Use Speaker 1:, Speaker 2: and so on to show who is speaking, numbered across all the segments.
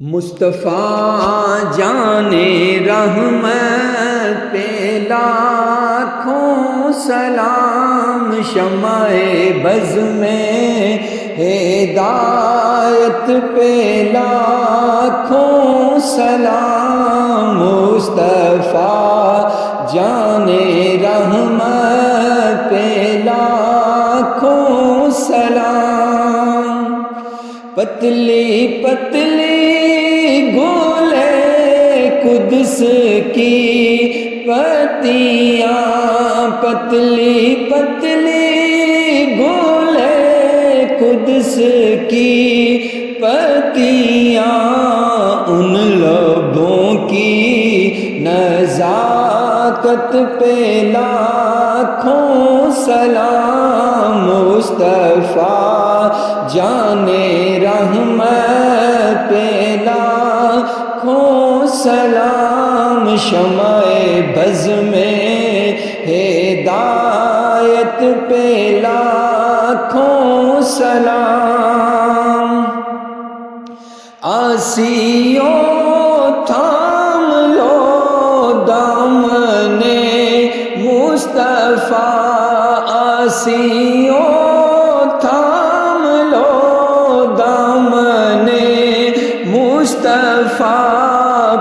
Speaker 1: مصطفیٰ جان رحمت پہ لاکھوں سلام، شمع بز میں ہدایت پہ لاکھوں سلام، مصطفیٰ جان رحمت پہ لاکھوں سلام۔ پتلی پتلی گولے قدس کی پتیاں، پتلی پتلی گولے قدس کی پتیاں، ان لبوں کی نزاکت پہ لاکھوں سلام، مصطفیٰ جان رحمت پہ لاکھوں سلام، شمع بز میں ہدایت پہ لاکھوں سلام۔ آسیوں تھام لو دامن مصطفیٰ، آسیوں تھام لو دامن مصطفیٰ،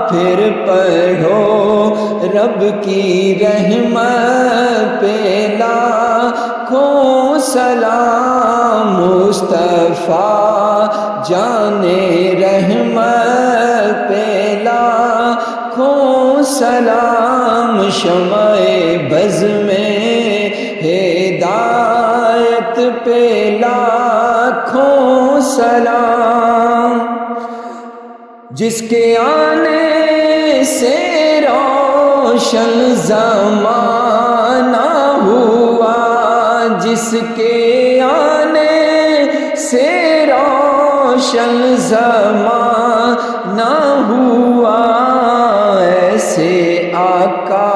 Speaker 1: پھر پڑھو رب کی رحمت پہ لاکھوں سلام، مصطفیٰ جان رحمت پہ لاکھوں سلام، شمع بز میں ہدایت پہ لاکھوں سلام۔ جس کے آنے سے روشن زمانہ ہوا، جس کے آنے سے روشن زمانہ ہوا، ایسے آقا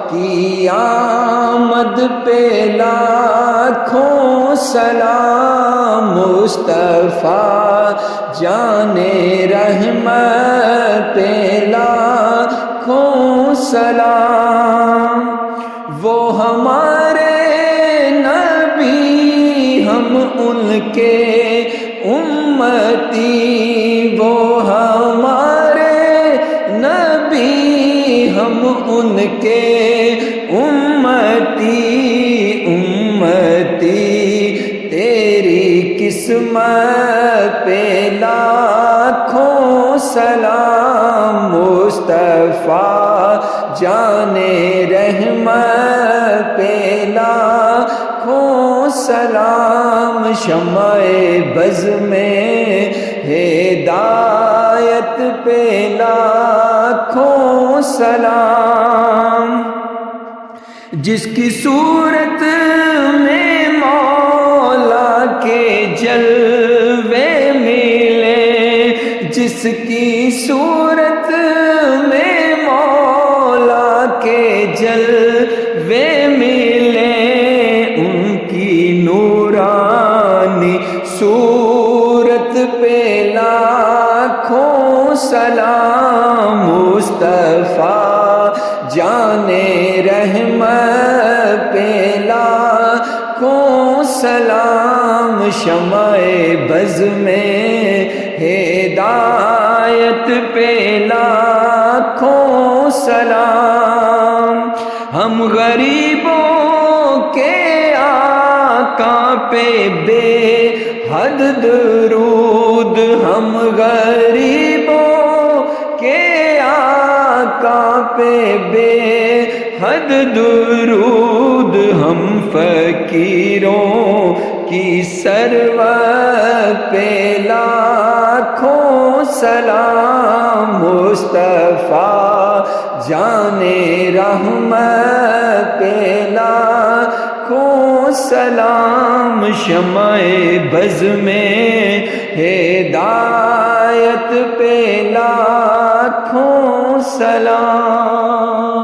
Speaker 1: کی آمد پہ لاکھوں سلام، مصطفیٰ جان رحمت پہ لاکھوں سلام۔ وہ ہمارے نبی، ہم ان کے امتی، وہ ہمارے نبی، ہم ان کے امتی، امتی تیری قسمت پہ لاکھوں سلام، مصطفیٰ جان رحمت پہ لاکھوں سلام، شمع بز میں ہدایت پہ لاکھوں سلام۔ جس کی صورت میں مولا کے جلوے ملے، جس کی صورت میں مولا کے جلوے ملے، ان کی نورانی صورت پہ لاکھوں سلام، مصطفیٰ جان رحمت پہ لاکھوں سلام، شمع بز میں ہدایت پہ لاکھوں سلام۔ ہم غریبوں کے آقا پہ بے حد درود، ہم غریبوں کے آقا پہ بے حد درود، ہم فقیروں کی سرورت پہ لاکھوں سلام، مصطفیٰ جان رحمت پہ لاکھوں سلام، شمع بز میں ہدایت پہ لاکھوں سلام۔